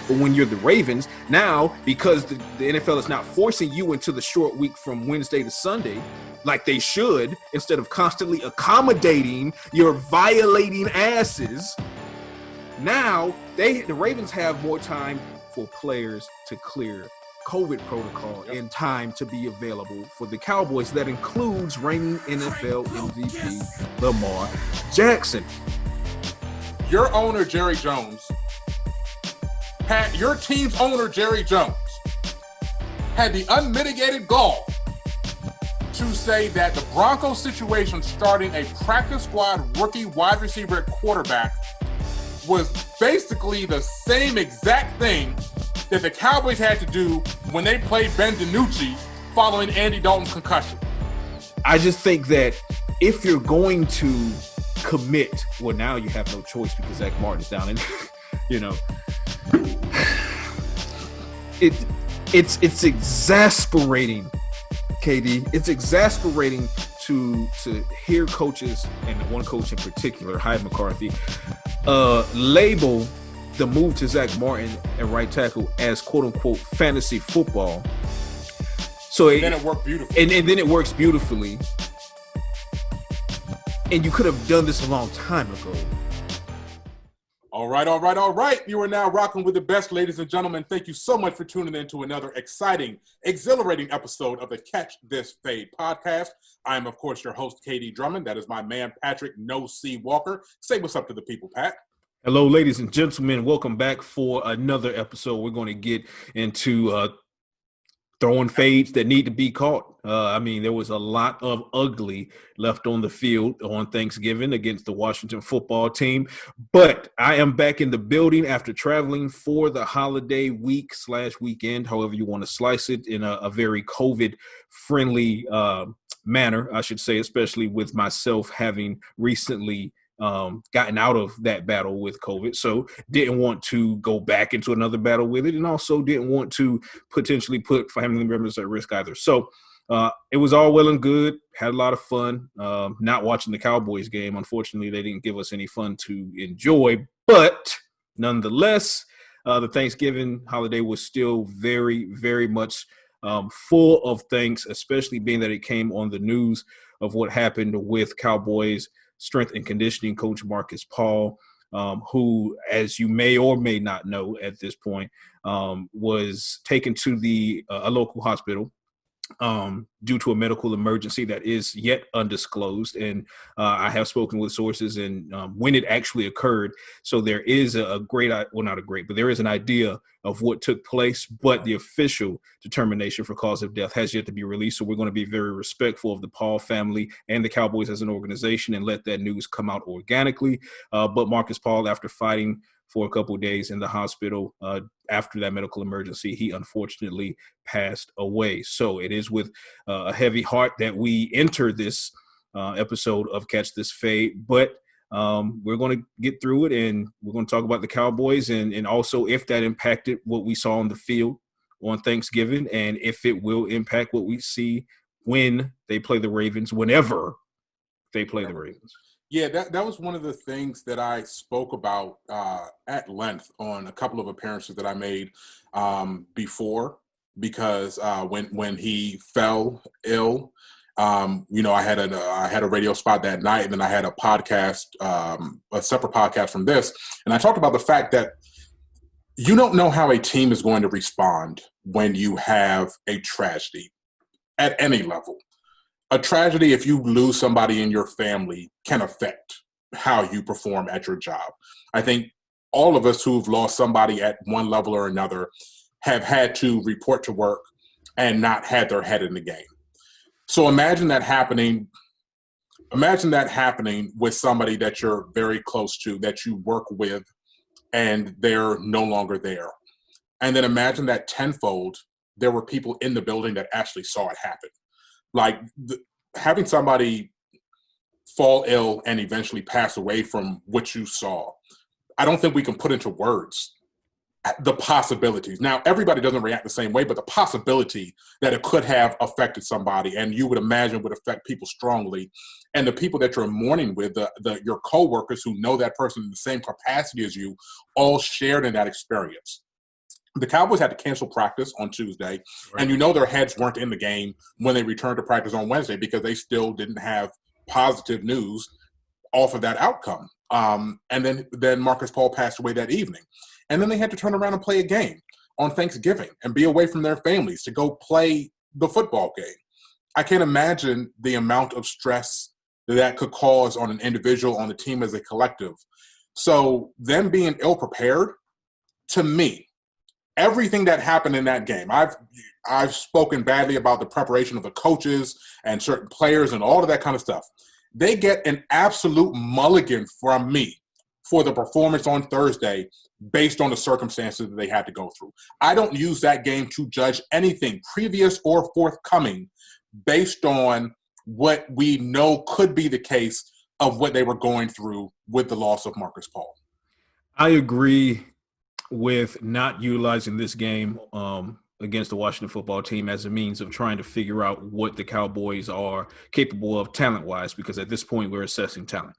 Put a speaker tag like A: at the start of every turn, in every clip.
A: But when you're the Ravens, now because the NFL is not forcing you into the short week from Wednesday to Sunday, like they should, instead of constantly accommodating your violating asses, now the Ravens have more time for players to clear COVID protocol in time to be available for the Cowboys. That includes reigning NFL MVP Lamar Jackson.
B: Your owner, Jerry Jones, your team's owner, Jerry Jones, had the unmitigated gall to say that the Broncos situation starting a practice squad rookie wide receiver at quarterback was basically the same exact thing that the Cowboys had to do when they played Ben DiNucci following Andy Dalton's concussion.
A: I just think that if you're going to commit, well, now you have no choice because Zach Martin's down, and it's exasperating, KD. It's exasperating to hear coaches, and one coach in particular, Hyde McCarthy, label the move to Zach Martin at right tackle as quote unquote fantasy football. So
B: then it worked beautifully.
A: And then it works beautifully. And you could have done this a long time ago.
B: All right. You are now rocking with the best, ladies and gentlemen. Thank you so much for tuning in to another exciting, exhilarating episode of the Catch This Fade podcast. I am, of course, your host, KD Drummond. That is my man, Patrik No C Walker. Say what's up to the people, Pat.
A: Hello, ladies and gentlemen. Welcome back for another episode. We're going to get into throwing fades that need to be caught. There was a lot of ugly left on the field on Thanksgiving against the Washington football team. But I am back in the building after traveling for the holiday week/weekend, however you want to slice it, in a very COVID-friendly manner, I should say, especially with myself having recently gotten out of that battle with COVID. So didn't want to go back into another battle with it, and also didn't want to potentially put family members at risk either. So it was all well and good. Had a lot of fun. Not watching the Cowboys game. Unfortunately, they didn't give us any fun to enjoy. But nonetheless, the Thanksgiving holiday was still very, very much full of thanks, especially being that it came on the news of what happened with Cowboys strength and conditioning coach Marcus Paul, who, as you may or may not know at this point, was taken to a local hospital due to a medical emergency that is yet undisclosed. And I have spoken with sources and when it actually occurred. So there is there is an idea of what took place, but the official determination for cause of death has yet to be released. So we're going to be very respectful of the Paul family and the Cowboys as an organization and let that news come out organically. But Marcus Paul, after fighting for a couple of days in the hospital after that medical emergency, he unfortunately passed away. So it is with a heavy heart that we enter this episode of Catch This Fade, but we're going to get through it, and we're going to talk about the Cowboys and also if that impacted what we saw on the field on Thanksgiving, and if it will impact what we see when they play the Ravens, whenever they play the Ravens.
B: Yeah, that was one of the things that I spoke about at length on a couple of appearances that I made before, because when he fell ill, I had a radio spot that night, and then I had a podcast, a separate podcast from this, and I talked about the fact that you don't know how a team is going to respond when you have a tragedy at any level. A tragedy, if you lose somebody in your family, can affect how you perform at your job. I think all of us who've lost somebody at one level or another have had to report to work and not had their head in the game. So imagine that happening with somebody that you're very close to, that you work with, and they're no longer there. And then imagine that tenfold, there were people in the building that actually saw it happen. Like having somebody fall ill and eventually pass away from what you saw, I don't think we can put into words the possibilities. Now, everybody doesn't react the same way, but the possibility that it could have affected somebody, and you would imagine would affect people strongly, and the people that you're mourning with, your coworkers who know that person in the same capacity as you, all shared in that experience. The Cowboys had to cancel practice on Tuesday,
A: Right.
B: and their heads weren't in the game when they returned to practice on Wednesday because they still didn't have positive news off of that outcome. And then Marcus Paul passed away that evening. And then they had to turn around and play a game on Thanksgiving and be away from their families to go play the football game. I can't imagine the amount of stress that could cause on an individual, on the team as a collective. So them being ill-prepared, to me, everything that happened in that game, I've spoken badly about the preparation of the coaches and certain players and all of that kind of stuff. They get an absolute mulligan from me for the performance on Thursday based on the circumstances that they had to go through. I don't use that game to judge anything previous or forthcoming based on what we know could be the case of what they were going through with the loss of Marcus Paul.
A: I agree with not utilizing this game against the Washington football team as a means of trying to figure out what the Cowboys are capable of talent-wise, because at this point we're assessing talent.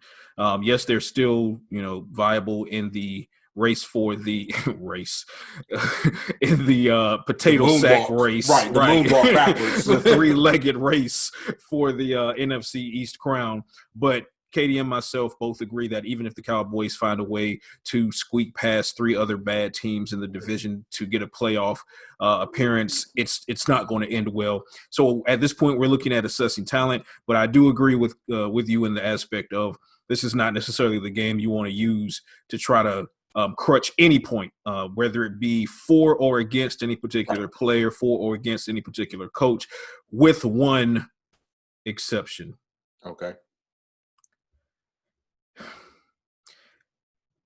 A: Yes, they're still, viable in the race for the in the potato sack race.
B: Right, the moonwalk backwards.
A: The three-legged race for the NFC East crown. But Katie and myself both agree that even if the Cowboys find a way to squeak past three other bad teams in the division to get a playoff appearance, it's not going to end well. So at this point, we're looking at assessing talent, but I do agree with you in the aspect of this is not necessarily the game you want to use to try to crutch any point, whether it be for or against any particular player, for or against any particular coach, with one exception.
B: Okay.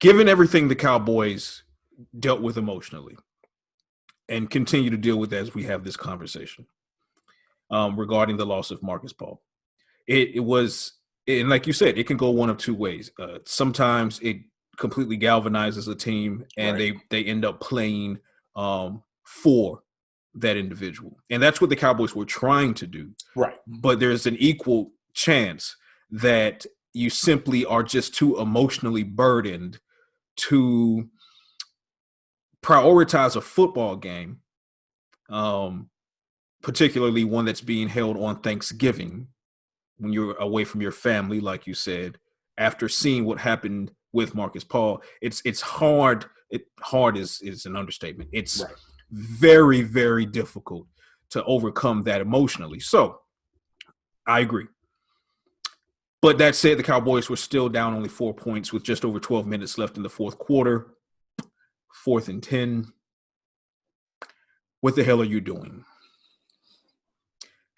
A: Given everything the Cowboys dealt with emotionally and continue to deal with as we have this conversation regarding the loss of Marcus Paul, it was, and like you said, it can go one of two ways. Sometimes it completely galvanizes a team and they end up playing for that individual. And that's what the Cowboys were trying to do.
B: Right.
A: But there's an equal chance that you simply are just too emotionally burdened to prioritize a football game, particularly one that's being held on Thanksgiving when you're away from your family, like you said, after seeing what happened with Marcus Paul. It's hard. Hard is an understatement. It's very, very difficult to overcome that emotionally. So I agree. But that said, the Cowboys were still down only 4 points with just over 12 minutes left in the fourth quarter. 4th and 10. What the hell are you doing?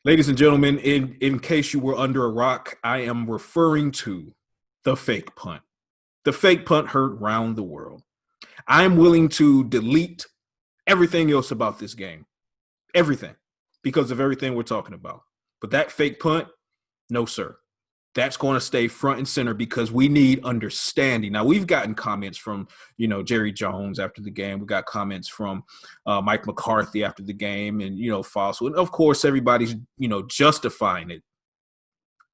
A: Ladies and gentlemen, in case you were under a rock, I am referring to the fake punt. The fake punt heard round the world. I'm willing to delete everything else about this game. Everything. Because of everything we're talking about. But that fake punt, no, sir. That's going to stay front and center because we need understanding. Now, we've gotten comments from, Jerry Jones after the game. We got comments from Mike McCarthy after the game and, Fossil. And, of course, everybody's, justifying it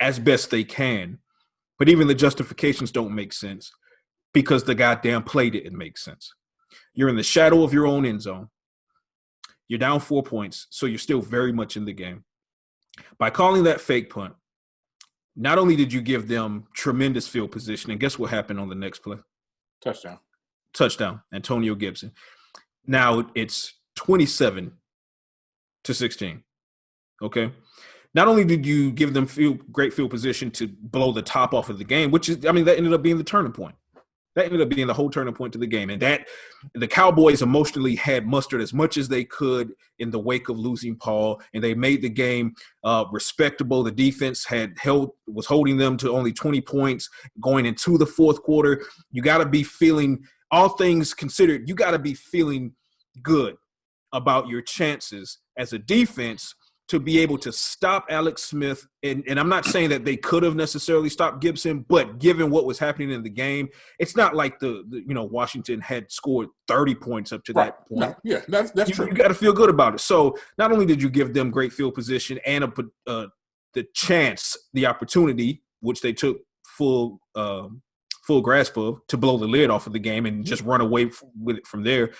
A: as best they can. But even the justifications don't make sense because the goddamn play didn't make sense. You're in the shadow of your own end zone. You're down 4 points, so you're still very much in the game. By calling that fake punt, not only did you give them tremendous field position, and guess what happened on the next play? Touchdown, Antonio Gibson. Now it's 27-16, okay? Not only did you give them great field position to blow the top off of the game, that ended up being the turning point. That ended up being the whole turning point to the game. And that the Cowboys emotionally had mustered as much as they could in the wake of losing Paul, and they made the game respectable. The defense was holding them to only 20 points going into the fourth quarter. You got to be feeling, all things considered, you got to be feeling good about your chances as a defense to be able to stop Alex Smith. And I'm not saying that they could have necessarily stopped Gibson, but given what was happening in the game, it's not like the Washington had scored 30 points up to that point.
B: No, yeah, that's true.
A: You got to feel good about it. So not only did you give them great field position and the chance, the opportunity, which they took full grasp of, to blow the lid off of the game and just run away with it from there,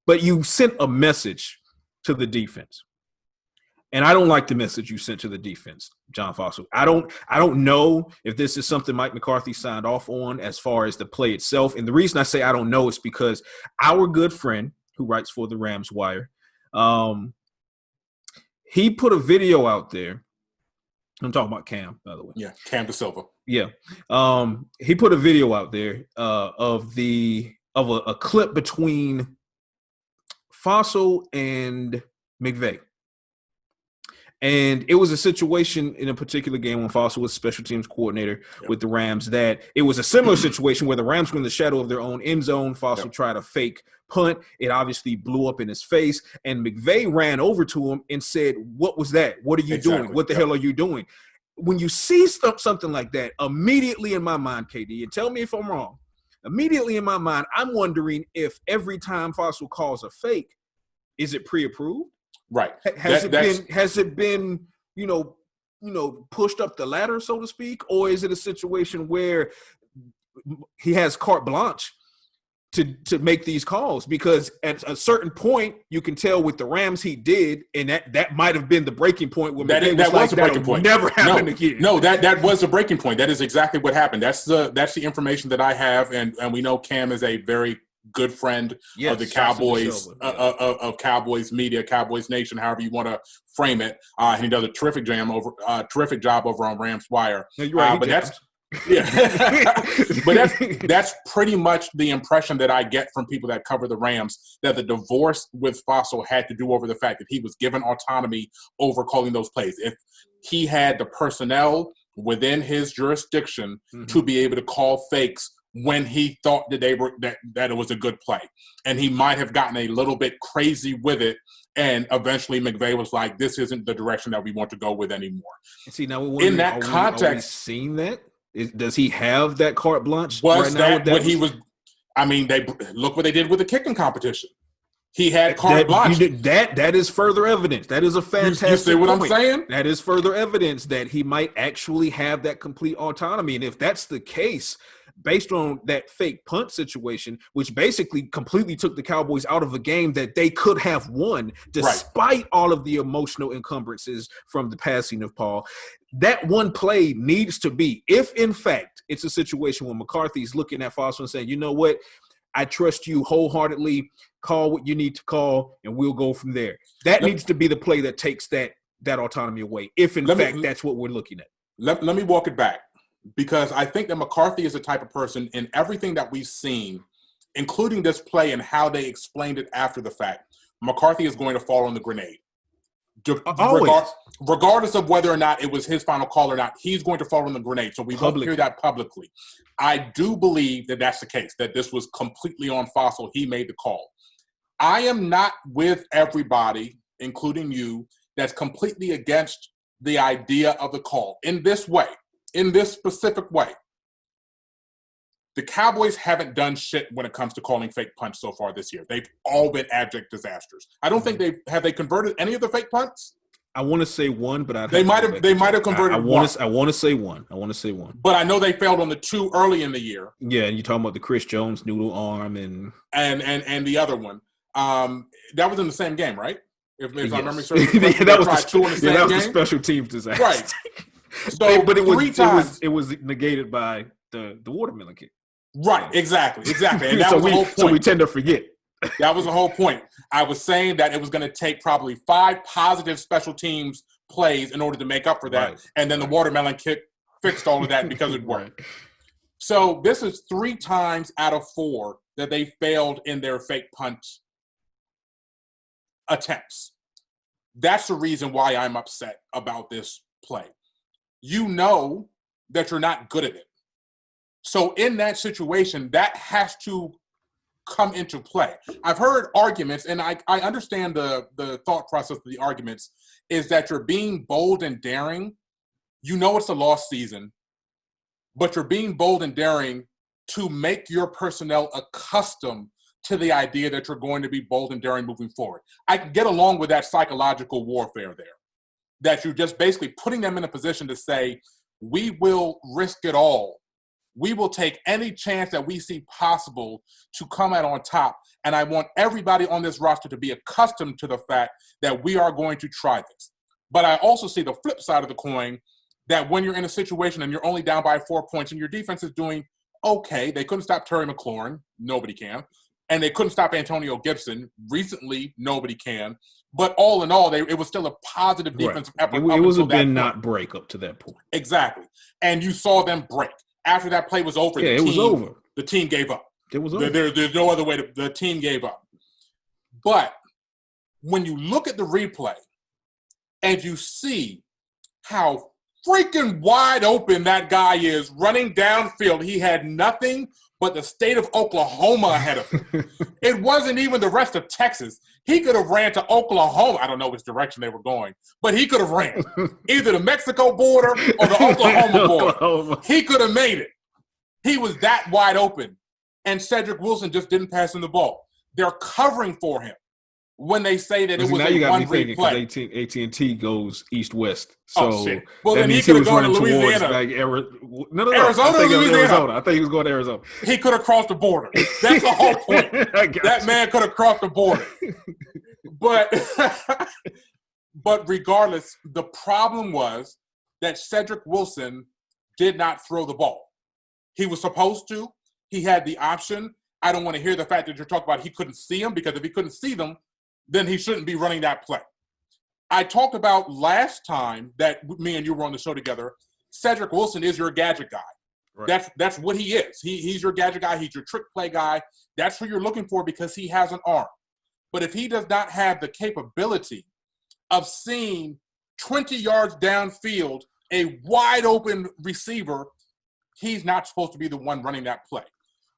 A: but you sent a message to the defense. And I don't like the message you sent to the defense, John Fossil. I don't know if this is something Mike McCarthy signed off on as far as the play itself. And the reason I say I don't know is because our good friend who writes for the Rams Wire, he put a video out there. I'm talking about Cam, by the way.
B: Yeah, Cam De Silva.
A: Yeah. He put a video out there of a clip between Fossil and McVay. And it was a situation in a particular game when Fossil was special teams coordinator with the Rams that it was a similar situation where the Rams were in the shadow of their own end zone. Fossil tried a fake punt. It obviously blew up in his face. And McVay ran over to him and said, "What was that? What are you doing? What the hell are you doing?" When you see something like that, immediately in my mind, KD, and tell me if I'm wrong, immediately in my mind, I'm wondering if every time Fossil calls a fake, is it pre-approved?
B: Right.
A: Has it been, pushed up the ladder, so to speak, or is it a situation where he has carte blanche to make these calls? Because at a certain point, you can tell with the Rams he did, and that might have been the breaking point where that was a breaking point. Never happened again.
B: No, that was a breaking point. That is exactly what happened. That's the information that I have, and we know Cam is a very good friend of the Cowboys, of Cowboys media, Cowboys Nation, however you want to frame it. And he does a terrific job over on Rams Wire.
A: No, you're right,
B: but that's pretty much the impression that I get from people that cover the Rams, that the divorce with Fossil had to do over the fact that he was given autonomy over calling those plays. If he had the personnel within his jurisdiction to be able to call fakes when he thought that that it was a good play, and he might have gotten a little bit crazy with it, and eventually McVay was like, "This isn't the direction that we want to go with anymore."
A: And see, now
B: in that context,
A: are we seeing that? Does he have that carte blanche?
B: Was right that what he was? I mean, look what they did with the kicking competition. He had carte blanche.
A: That is further evidence. That is a fantastic
B: You see what
A: point.
B: I'm saying?
A: That is further evidence that he might actually have that complete autonomy. And if that's the case, based on that fake punt situation, which basically completely took the Cowboys out of a game that they could have won, despite all of the emotional encumbrances from the passing of Paul, that one play needs to be, if in fact it's a situation where McCarthy's looking at Fossil and saying, "You know what? I trust you wholeheartedly. Call what you need to call, and we'll go from there." That needs to be the play that takes that autonomy away, if in fact that's what we're looking at.
B: Let me walk it back, because I think that McCarthy is the type of person, in everything that we've seen, including this play and how they explained it after the fact, McCarthy is going to fall on the grenade. Regardless of whether or not it was his final call or not, he's going to fall on the grenade. So we both hear that publicly. I do believe that that's the case, that this was completely on Fossil. He made the call. I am not with everybody, including you, that's completely against the idea of the call in this way, in this specific way. The Cowboys haven't done shit when it comes to calling fake punts so far this year. They've all been abject disasters. I don't think they converted any of the fake punts.
A: I want to say one, but
B: they might have converted.
A: I want to say one.
B: But I know they failed on the two early in the year.
A: Yeah, and you're talking about the Chris Jones noodle arm and
B: the other one. That was in the same game, right? If my memory serves,
A: that was the special teams disaster.
B: Right. So,
A: but it was negated by the watermelon kick.
B: Right. Exactly. And that was the whole point.
A: So we tend to forget.
B: That was the whole point. I was saying that it was going to take probably 5 positive special teams plays in order to make up for that, right. And then the watermelon kick fixed all of that because it worked. Right. So this is 3 times out of 4 that they failed in their fake punt attempts. That's the reason why I'm upset about this play. You know that you're not good at it. So in that situation, that has to come into play. I've heard arguments, and I understand the thought process of the arguments, is that you're being bold and daring. You know it's a lost season, but you're being bold and daring to make your personnel accustomed to the idea that you're going to be bold and daring moving forward. I can get along with that psychological warfare there, that you're just basically putting them in a position to say, we will risk it all We will take any chance that we see possible to come out on top. And I want everybody on this roster to be accustomed to the fact that we are going to try this. But I also see the flip side of the coin, that when you're in a situation and you're only down by 4 points and your defense is doing okay, they couldn't stop Terry McLaurin. Nobody can. And they couldn't stop Antonio Gibson. Recently, nobody can. But all in all, it was still a positive defensive effort.
A: It was a bend not break up to that point.
B: Exactly. And you saw them break. After that play was over,
A: was over.
B: The team gave up.
A: It was over.
B: There's no other way. The team gave up. But when you look at the replay and you see how freaking wide open that guy is running downfield, he had nothing but the state of Oklahoma ahead of him. It wasn't even the rest of Texas. He could have ran to Oklahoma. I don't know which direction they were going, but he could have ran either the Mexico border or the Oklahoma border. He could have made it. He was that wide open. And Cedric Wilson just didn't pass him the ball. They're covering for him when they say that it was a one-read play.
A: AT&T goes east-west. So
B: shit. Well, then he could have gone to Louisiana.
A: Arizona, Louisiana. I think he was going to Arizona.
B: He could have crossed the border. That's the whole point. That man could have crossed the border. But regardless, the problem was that Cedric Wilson did not throw the ball. He was supposed to. He had the option. I don't want to hear the fact that you're talking about he couldn't see them, because if he couldn't see them, then he shouldn't be running that play. I talked about last time that me and you were on the show together, Cedric Wilson is your gadget guy. Right. That's what he is. He's your gadget guy. He's your trick play guy. That's who you're looking for because he has an arm. But if he does not have the capability of seeing 20 yards downfield a wide open receiver, he's not supposed to be the one running that play.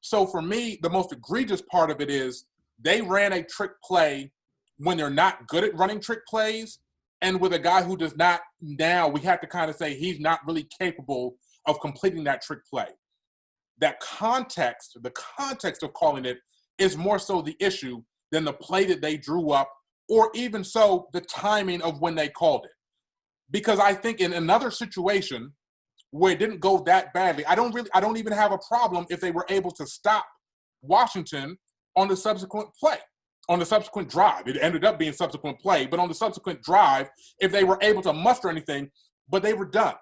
B: So for me, the most egregious part of it is they ran a trick play when they're not good at running trick plays, and with a guy who does not, now we have to kind of say he's not really capable of completing that trick play. That context, the context of calling it is more so the issue than the play that they drew up, or even so the timing of when they called it. Because I think in another situation where it didn't go that badly, I don't even have a problem if they were able to stop Washington on the subsequent play, on the subsequent drive. It ended up being subsequent play, but on the subsequent drive, if they were able to muster anything, but they were done.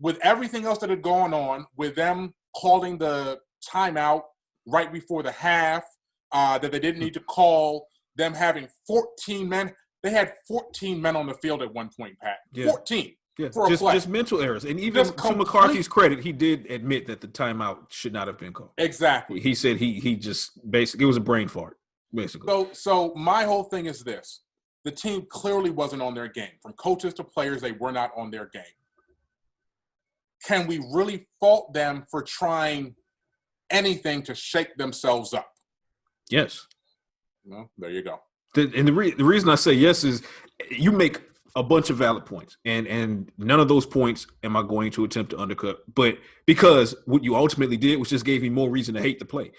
B: With everything else that had gone on, with them calling the timeout right before the half, that they didn't need to call, them having 14 men. They had 14 men on the field at one point, Pat. Yeah. 14.
A: Yeah, just mental errors. And even to McCarthy's credit, he did admit that the timeout should not have been called.
B: Exactly.
A: He said he just basically, it was a brain fart, basically.
B: So my whole thing is this. The team clearly wasn't on their game. From coaches to players, they were not on their game. Can we really fault them for trying anything to shake themselves up?
A: Yes.
B: Well, there you go.
A: And the reason I say yes is you make a bunch of valid points, and none of those points am I going to attempt to undercut, but because what you ultimately did was just gave me more reason to hate the play.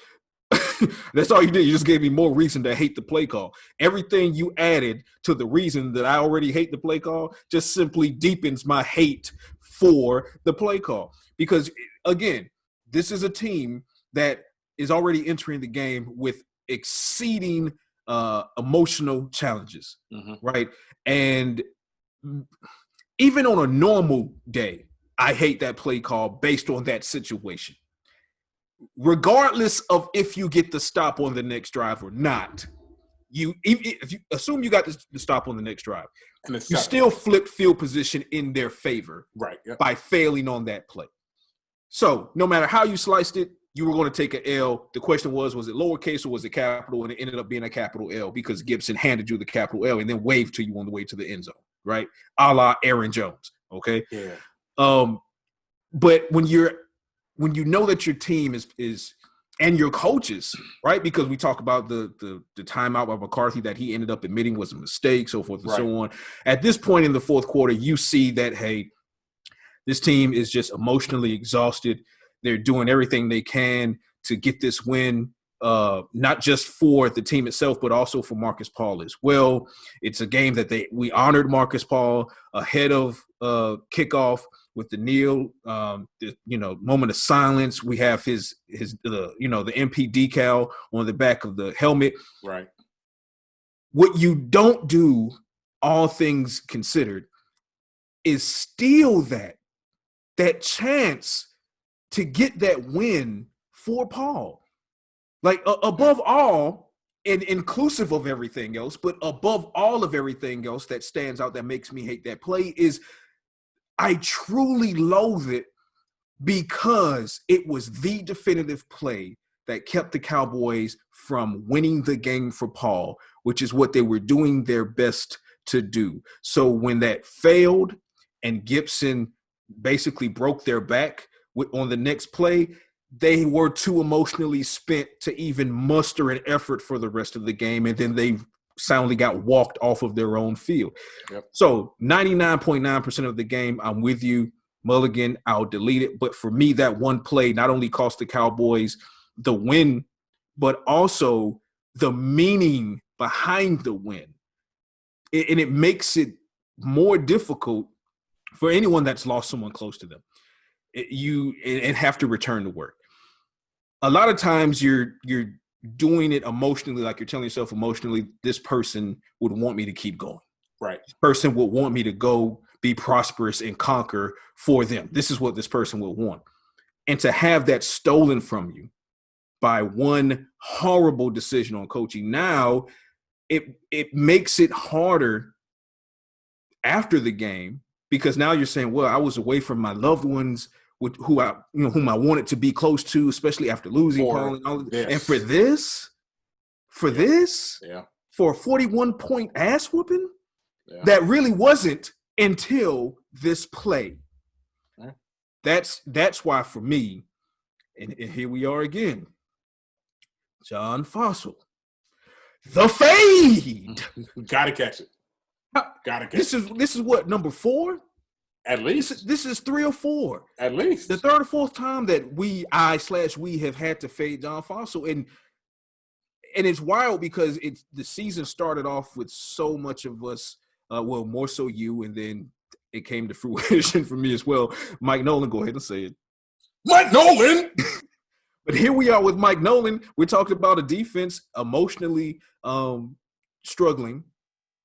A: That's all you did. You just gave me more reason to hate the play call. Everything you added to the reason that I already hate the play call just simply deepens my hate for the play call. Because, again, this is a team that is already entering the game with exceeding emotional challenges, right? And even on a normal day, I hate that play call based on that situation. Regardless of if you get the stop on the next drive or not, if you assume you got the stop on the next drive, you still flip field position in their favor,
B: right? Yep.
A: By failing on that play. So no matter how you sliced it, you were going to take an L. The question was it lowercase or was it capital? And it ended up being a capital L because Gibson handed you the capital L and then waved to you on the way to the end zone, right? A la Aaron Jones, okay?
B: Yeah.
A: But when you know that your team is and your coaches, right? Because we talk about the timeout by McCarthy that he ended up admitting was a mistake, so forth and so on. At this point in the fourth quarter, you see that, hey, this team is just emotionally exhausted. They're doing everything they can to get this win. not just for the team itself, but also for Marcus Paul as well. It's a game that we honored Marcus Paul ahead of kickoff with the kneel, moment of silence. We have the MP decal on the back of the helmet.
B: Right.
A: What you don't do, all things considered, is steal that chance to get that win for Paul. Like above all, and inclusive of everything else, but above all of everything else that stands out that makes me hate that play is I truly loathe it because it was the definitive play that kept the Cowboys from winning the game for Paul, which is what they were doing their best to do. So when that failed and Gibson basically broke their back on the next play, they were too emotionally spent to even muster an effort for the rest of the game, and then they soundly got walked off of their own field.
B: Yep.
A: So 99.9% of the game, I'm with you, Mulligan, I'll delete it. But for me, that one play not only cost the Cowboys the win, but also the meaning behind the win. And it makes it more difficult for anyone that's lost someone close to them. And have to return to work. A lot of times you're doing it emotionally, like you're telling yourself emotionally, this person would want me to keep going.
B: Right.
A: This person would want me to go be prosperous and conquer for them. This is what this person would want. And to have that stolen from you by one horrible decision on coaching, now it makes it harder after the game, because now you're saying, well, I was away from my loved ones whom I wanted to be close to, especially after losing Paul and all of this. And for this, for a 41-point ass whooping, that really wasn't until this play.
B: Yeah.
A: That's why for me, and here we are again, John Fossil, the fade.
B: Gotta catch it. Gotta catch
A: it. This is what, number 4?
B: At least.
A: This is 3 or 4.
B: At least.
A: The third or fourth time that we have had to fade John Fossil. And it's wild because the season started off with so much of us, more so you, and then it came to fruition for me as well. Mike Nolan, go ahead and say it.
B: Mike Nolan!
A: But here we are with Mike Nolan. We're talking about a defense emotionally struggling,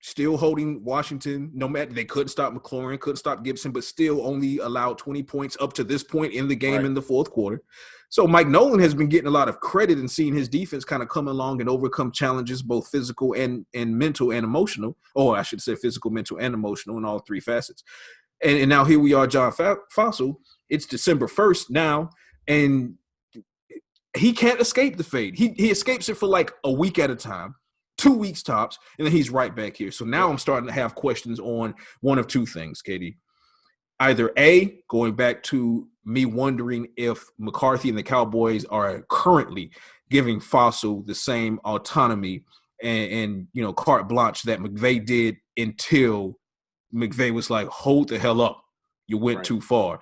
A: still holding Washington. No matter, they couldn't stop McLaurin, couldn't stop Gibson, but still only allowed 20 points up to this point in the game in the fourth quarter. So Mike Nolan has been getting a lot of credit and seeing his defense kind of come along and overcome challenges, both physical and mental and emotional, or I should say physical, mental, and emotional in all 3 facets. And now here we are, John Fossil. It's December 1st now, and he can't escape the fade. He escapes it for like a week at a time, 2 weeks tops, and then he's right back here. So now I'm starting to have questions on one of 2 things, Katie. Either A, going back to me wondering if McCarthy and the Cowboys are currently giving Fossil the same autonomy and carte blanche that McVay did until McVay was like, hold the hell up. You went too far.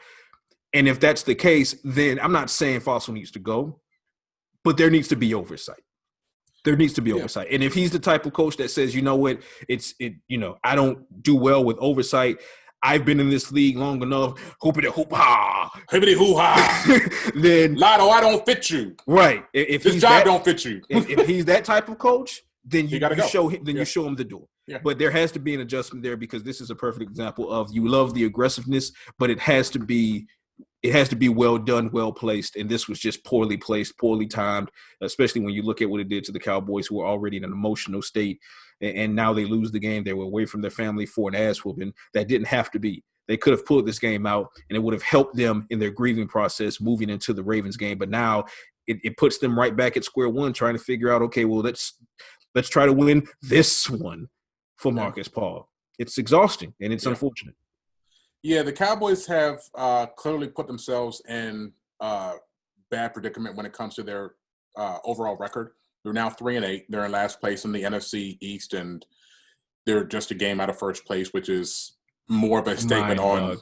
A: And if that's the case, then I'm not saying Fossil needs to go, but there needs to be oversight. There needs to be oversight. And if he's the type of coach that says, you know what, I don't do well with oversight. I've been in this league long enough. Hoopity hoop ha.
B: Hippity hoo ha.
A: Then
B: Lotto, I don't fit you.
A: Right. If
B: this job don't fit you.
A: if he's that type of coach, then you
B: gotta go.
A: show him. Then you show him the door.
B: Yeah.
A: But there has to be an adjustment there, because this is a perfect example of you love the aggressiveness, but it has to be well done, well placed, and this was just poorly placed, poorly timed, especially when you look at what it did to the Cowboys, who were already in an emotional state, and now they lose the game. They were away from their family for an ass whooping that didn't have to be. They could have pulled this game out, and it would have helped them in their grieving process moving into the Ravens game. But now it puts them right back at square one, trying to figure out, okay, well, let's try to win this one for Marcus Paul. It's exhausting, and it's unfortunate.
B: Yeah, the Cowboys have clearly put themselves in bad predicament when it comes to their overall record. They're now 3-8. They're in last place in the NFC East, and they're just a game out of first place, which is more of a statement on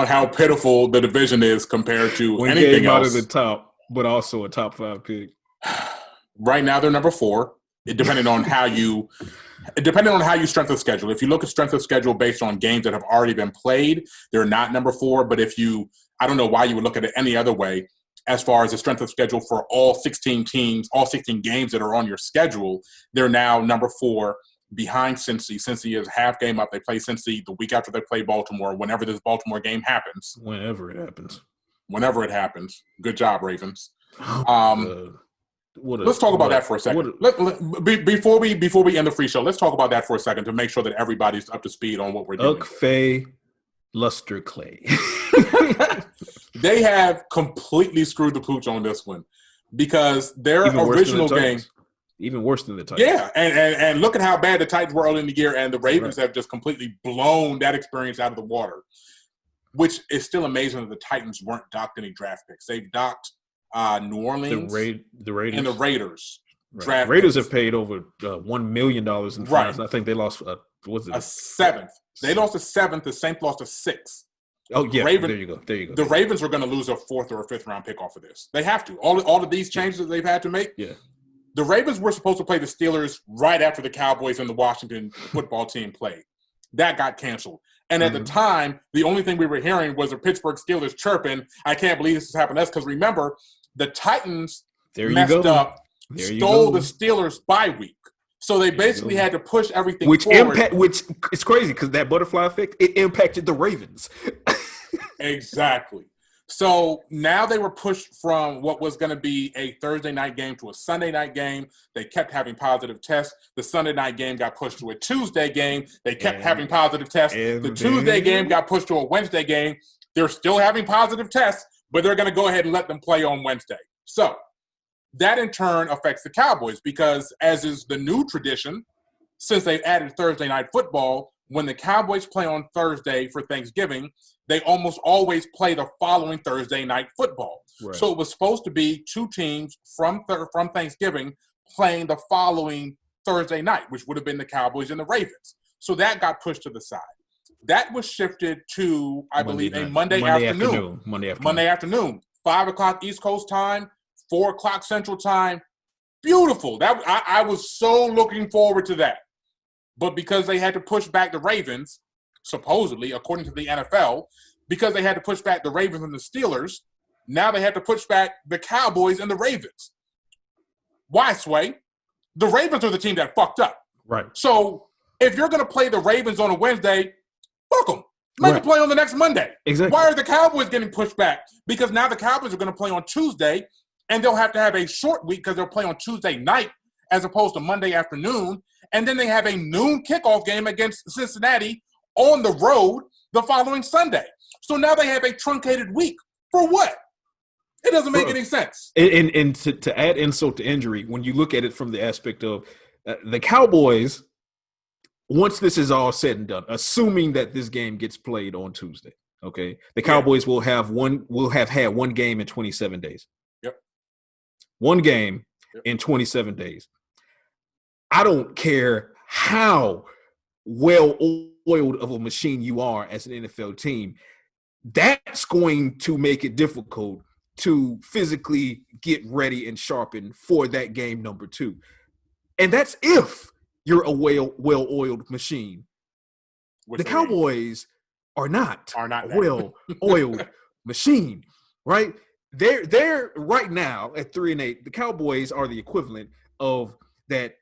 B: how pitiful the division is compared to anything else.
A: Out of the top, but also a top 5 pick.
B: Right now, they're number 4. Depending on how you strength of schedule. If you look at strength of schedule based on games that have already been played, they're not number 4. But I don't know why you would look at it any other way. As far as the strength of schedule for all 16 teams, all 16 games that are on your schedule, they're now number 4 behind Cincy. Cincy is half game up. They play Cincy the week after they play Baltimore, whenever this Baltimore game happens.
A: Whenever it happens. Good job, Ravens.
B: Let's talk about that for a second. Before we end the free show, let's talk about that for a second to make sure that everybody's up to speed on what we're doing.
A: Faye, Luster Clay.
B: They have completely screwed the pooch on this one because their original game,
A: even worse than the Titans.
B: Yeah, and look at how bad the Titans were early in the year, and the Ravens have just completely blown that experience out of the water, which is still amazing that the Titans weren't docked any draft picks. They've docked New Orleans,
A: the Raiders,
B: and the Raiders.
A: Right. Raiders have paid over $1 million in fines. I think they lost a
B: 7th. They lost a 7th. The Saints lost a 6th.
A: Oh yeah, there you go.
B: The Ravens are going to lose a 4th or a 5th round pick off of this. They have to. All of these changes that they've had to make.
A: Yeah.
B: The Ravens were supposed to play the Steelers right after the Cowboys and the Washington football team played. That got canceled. And at the time, the only thing we were hearing was the Pittsburgh Steelers chirping, I can't believe this has happened to us. Because remember, the Titans messed up, stole the Steelers bye week. So they basically had to push everything forward.
A: Which is crazy because that butterfly effect, it impacted the Ravens.
B: Exactly. So now they were pushed from what was going to be a Thursday night game to a Sunday night game. They kept having positive tests. The Sunday night game got pushed to a Tuesday game. They kept having positive tests. The Tuesday game got pushed to a Wednesday game. They're still having positive tests, but they're going to go ahead and let them play on Wednesday. So that in turn affects the Cowboys because, as is the new tradition, since they've added Thursday night football, when the Cowboys play on Thursday for Thanksgiving, they almost always play the following Thursday night football. Right. So it was supposed to be 2 teams from Thanksgiving playing the following Thursday night, which would have been the Cowboys and the Ravens. So that got pushed to the side. That was shifted to, I believe, a Monday afternoon. Monday afternoon. 5 o'clock East Coast time, 4 o'clock Central time. Beautiful. I was so looking forward to that. But because they had to push back the Ravens, supposedly, according to the NFL, because they had to push back the Ravens and the Steelers, now they had to push back the Cowboys and the Ravens. Why, Sway? The Ravens are the team that fucked up.
A: Right.
B: So if you're going to play the Ravens on a Wednesday, fuck them. Let them play on the next Monday.
A: Exactly.
B: Why are the Cowboys getting pushed back? Because now the Cowboys are going to play on Tuesday, and they'll have to have a short week because they'll play on Tuesday night as opposed to Monday afternoon. And then they have a noon kickoff game against Cincinnati on the road the following Sunday. So now they have a truncated week. For what? It doesn't make any sense.
A: And to add insult to injury, when you look at it from the aspect of the Cowboys, once this is all said and done, assuming that this game gets played on Tuesday, okay, the Cowboys will have had one game in 27 days.
B: Yep.
A: One game in 27 days. I don't care how well-oiled of a machine you are as an NFL team. That's going to make it difficult to physically get ready and sharpen for that game number 2. And that's if you're a well-oiled machine. The Cowboys are not a well-oiled machine, right? They're right now at 3-8. The Cowboys are the equivalent of that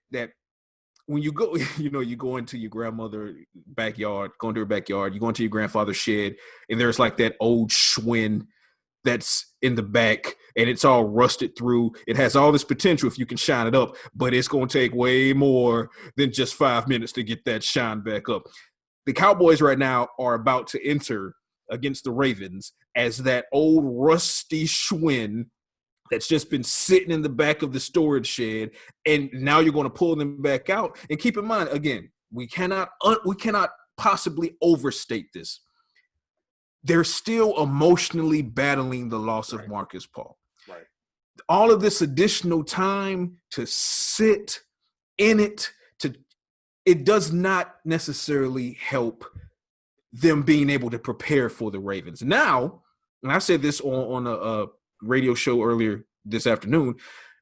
A: when you go, you go into your grandmother's backyard, go into her backyard, you go into your grandfather's shed, and there's like that old Schwinn that's in the back, and it's all rusted through. It has all this potential if you can shine it up, but it's going to take way more than just 5 minutes to get that shine back up. The Cowboys right now are about to enter against the Ravens as that old rusty Schwinn that's just been sitting in the back of the storage shed, and now you're going to pull them back out. And keep in mind, again, we cannot possibly overstate this. They're still emotionally battling the loss of Marcus Paul.
B: Right.
A: All of this additional time to sit in it, it does not necessarily help them being able to prepare for the Ravens. Now, and I said this on a radio show earlier this afternoon,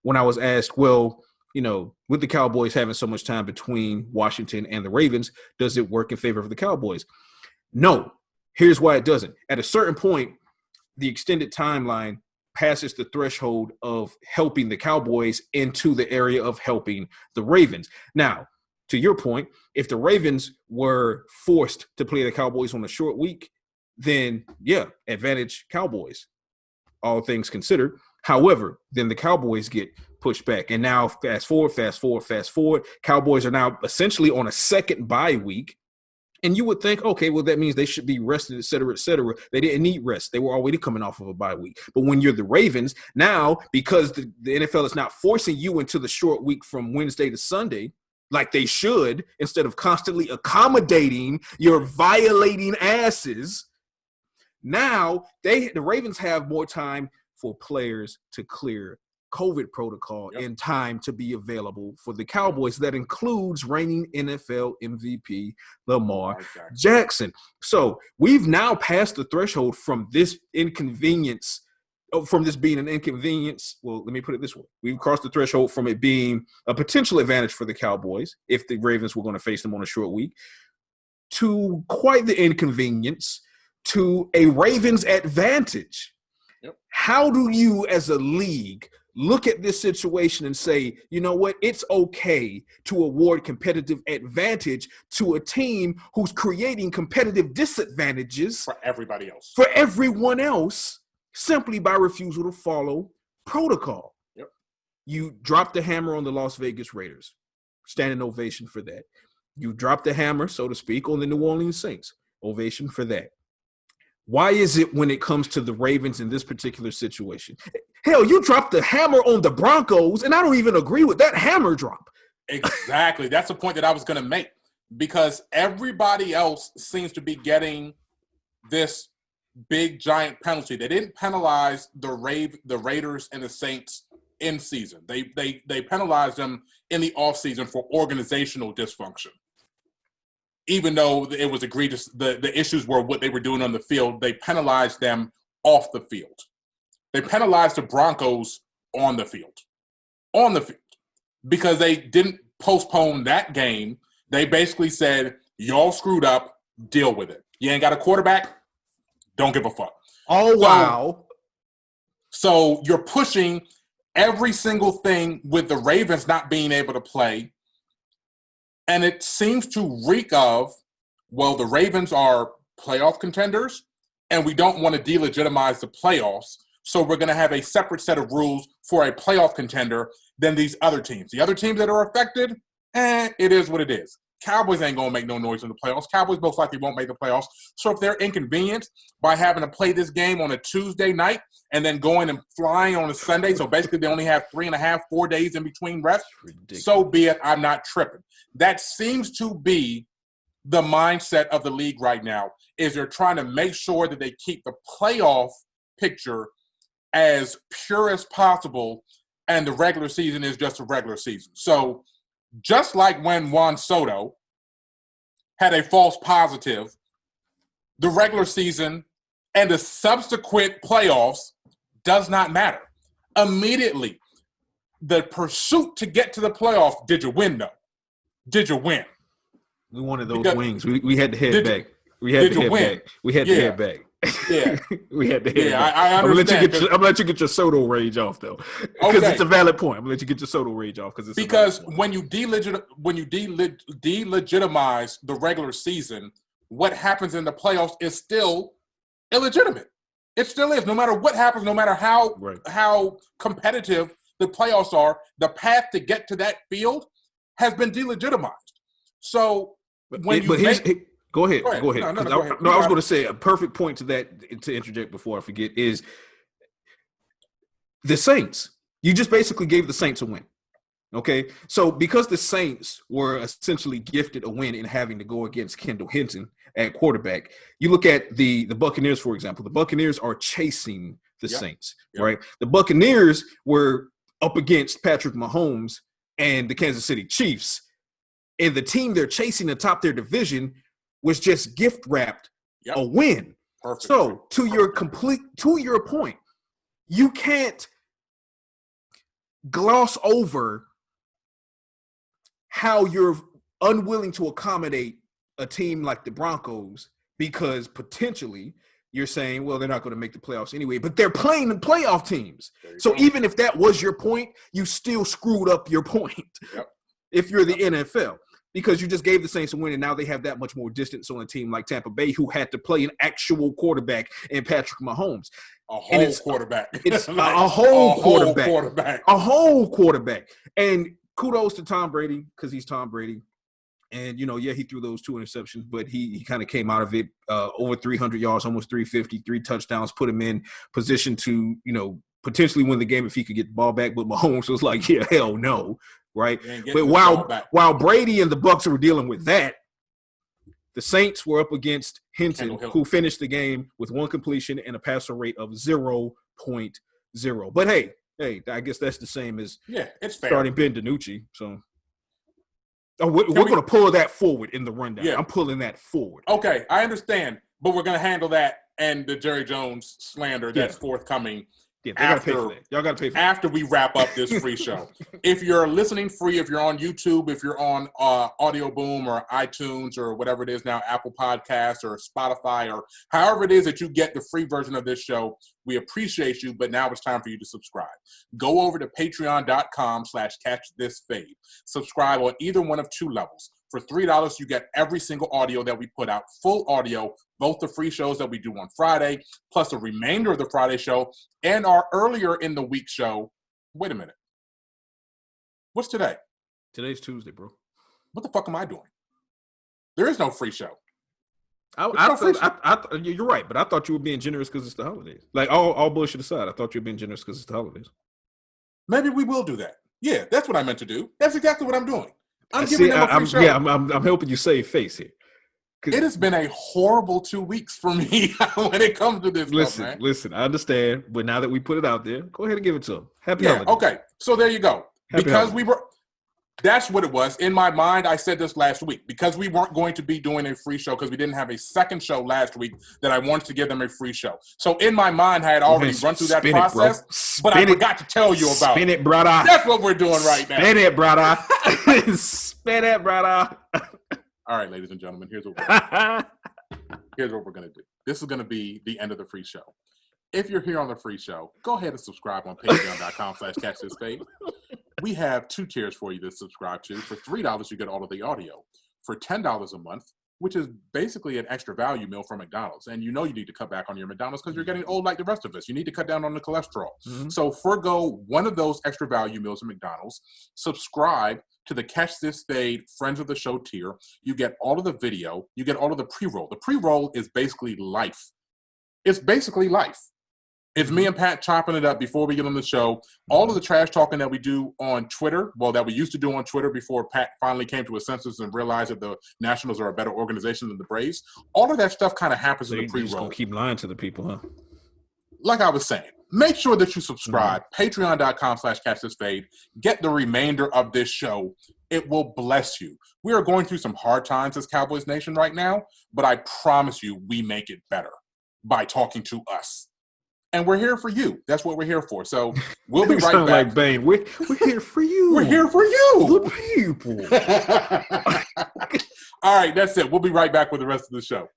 A: when I was asked, well, with the Cowboys having so much time between Washington and the Ravens, does it work in favor of the Cowboys? No. Here's why it doesn't. At a certain point, the extended timeline passes the threshold of helping the Cowboys into the area of helping the Ravens. Now, to your point, if the Ravens were forced to play the Cowboys on a short week, then yeah, advantage Cowboys, all things considered. However, then the Cowboys get pushed back. And now fast forward. Cowboys are now essentially on a second bye week. And you would think, okay, well, that means they should be rested, et cetera, et cetera. They didn't need rest. They were already coming off of a bye week. But when you're the Ravens, now, because the NFL is not forcing you into the short week from Wednesday to Sunday, like they should, instead of constantly accommodating your violating asses, now the Ravens have more time for players to clear COVID protocol in time to be available for the Cowboys. That includes reigning NFL MVP Lamar Jackson. So we've now passed the threshold from this inconvenience, from this being an inconvenience. Well, let me put it this way. We've crossed the threshold from it being a potential advantage for the Cowboys if the Ravens were going to face them on a short week, to quite the inconvenience, to a Ravens advantage. How do you as a league look at this situation and say, you know what, it's okay to award competitive advantage to a team who's creating competitive disadvantages
B: for everybody else,
A: for everyone else, simply by refusal to follow protocol? You dropped the hammer on the Las Vegas Raiders. Standing ovation for that. You dropped the hammer, so to speak, on the New Orleans Saints. Ovation for that. Why is it when it comes to the Ravens in this particular situation? Hell, you dropped the hammer on the Broncos, and I don't even agree with that hammer drop.
B: Exactly. That's the point that I was going to make, because everybody else seems to be getting this big, giant penalty. They didn't penalize the Raiders and the Saints in season. They penalized them in the offseason for organizational dysfunction. Even though it was egregious, the issues were what they were doing on the field. They penalized them off the field. They penalized the Broncos on the field, because they didn't postpone that game. They basically said, y'all screwed up, deal with it. You ain't got a quarterback, don't give a fuck.
A: Oh, wow.
B: So you're pushing every single thing with the Ravens not being able to play. And it seems to reek of, well, the Ravens are playoff contenders, and we don't want to delegitimize the playoffs, so we're going to have a separate set of rules for a playoff contender than these other teams. The other teams that are affected, it is what it is. Cowboys ain't going to make no noise in the playoffs. Cowboys most likely won't make the playoffs. So if they're inconvenienced by having to play this game on a Tuesday night and then going and flying on a Sunday, so basically they only have 3.5, 4 days in between rest, so be it. I'm not tripping. That seems to be the mindset of the league right now, is they're trying to make sure that they keep the playoff picture as pure as possible, and the regular season is just a regular season. So just like when Juan Soto had a false positive, the regular season and the subsequent playoffs does not matter. Immediately, the pursuit to get to the playoffs, did you win, though? Did you win?
A: We wanted those wings. We had to head back. We had to head back. We had to head back.
B: Yeah.
A: We had to head back.
B: I understand.
A: I'm gonna let you get your Soto rage off, though, because it's a valid point. I'm gonna let you get your Soto rage off because
B: when you delegitimize the regular season, what happens in the playoffs is still illegitimate. It still is. No matter what happens, no matter how competitive the playoffs are, the path to get to that field has been delegitimized. So go ahead.
A: Go ahead.
B: No,
A: I was going to say a perfect point to that, to interject before I forget, is the Saints. You just basically gave the Saints a win. Okay, so because the Saints were essentially gifted a win in having to go against Kendall Hinton at quarterback, you look at the Buccaneers, for example. The Buccaneers are chasing the Saints, right? The Buccaneers were up against Patrick Mahomes and the Kansas City Chiefs, and the team they're chasing atop their division was just gift wrapped a win.
B: Perfect.
A: So to your point, you can't gloss over how you're unwilling to accommodate a team like the Broncos because potentially you're saying, well, they're not going to make the playoffs anyway, but they're playing the playoff teams. So even if that was your point, you still screwed up your point.
B: Yep.
A: If you're the NFL, because you just gave the Saints a win and now they have that much more distance on a team like Tampa Bay who had to play an actual quarterback in Patrick Mahomes.
B: A whole quarterback.
A: It's
B: like,
A: a whole quarterback. A whole quarterback. And kudos to Tom Brady because he's Tom Brady. And, he threw those 2 interceptions, but he kind of came out of it over 300 yards, almost 350, 3 touchdowns, put him in position to, potentially win the game if he could get the ball back. But Mahomes was like, yeah, hell no, right? But while Brady and the Bucs were dealing with that, the Saints were up against Hinton, who finished the game with 1 completion and a passer rate of 0.0. But, hey, I guess that's the same as
B: it's fair.
A: Starting Ben DiNucci, so – we're going to pull that forward in the rundown. Yeah. I'm pulling that forward.
B: Okay, I understand. But we're going to handle that and the Jerry Jones slander that's forthcoming.
A: Yeah, they got to pay for that. Y'all got to pay for that.
B: After we wrap up this free show. If you're listening free, if you're on YouTube, if you're on Audio Boom or iTunes or whatever it is now, Apple Podcasts or Spotify or however it is that you get the free version of this show, we appreciate you, but now it's time for you to subscribe. Go over to patreon.com/catchthisfade. Subscribe on either one of 2 levels. For $3, you get every single audio that we put out, full audio, both the free shows that we do on Friday, plus the remainder of the Friday show, and our earlier in the week show. Wait a minute. What's today?
A: Today's Tuesday, bro.
B: What the fuck am I doing? There is no free show.
A: You're right, but I thought you were being generous because it's the holidays. Like, all bullshit aside, I thought you were being generous because it's the holidays.
B: Maybe we will do that. Yeah, that's what I meant to do. That's exactly what I'm doing. I'm giving them a free show.
A: Yeah, I'm helping you save face here.
B: It has been a horrible 2 weeks for me when it comes to this stuff, man.
A: Listen, I understand, but now that we put it out there, go ahead and give it to them. Happy holidays.
B: Okay, so there you go. That's what it was. In my mind, I said this last week. Because we weren't going to be doing a free show because we didn't have a second show last week that I wanted to give them a free show. So in my mind, I had already run through that process, but I forgot to tell you about it.
A: Spin it, brother.
B: That's what we're doing right now.
A: Spin it, brother. Spin it, brother.
B: All right, ladies and gentlemen, here's what we're going to do. This is going to be the end of the free show. If you're here on the free show, go ahead and subscribe on patreon.com/catchthisfade. We have 2 tiers for you to subscribe to. For $3, you get all of the audio. For $10 a month, which is basically an extra value meal from McDonald's. And you need to cut back on your McDonald's because you're getting old like the rest of us. You need to cut down on the cholesterol. Mm-hmm. So forgo one of those extra value meals at McDonald's. Subscribe to the Catch This Fade Friends of the Show tier. You get all of the video. You get all of the pre-roll. The pre-roll is basically life. It's basically life. It's me and Pat chopping it up before we get on the show. All of the trash talking that we do on Twitter, that we used to do on Twitter before Pat finally came to his senses and realized that the Nationals are a better organization than the Braves, all of that stuff kind of happens in the pre-roll.
A: You're just going to keep lying to the people, huh?
B: Like I was saying, make sure that you subscribe. Patreon.com/catchthisfade. Get the remainder of this show. It will bless you. We are going through some hard times as Cowboys Nation right now, but I promise you we make it better by talking to us. And we're here for you. That's what we're here for. So we'll be right back.
A: Like Bane. We're here for you.
B: We're here for you.
A: The people.
B: All right, that's it. We'll be right back with the rest of the show.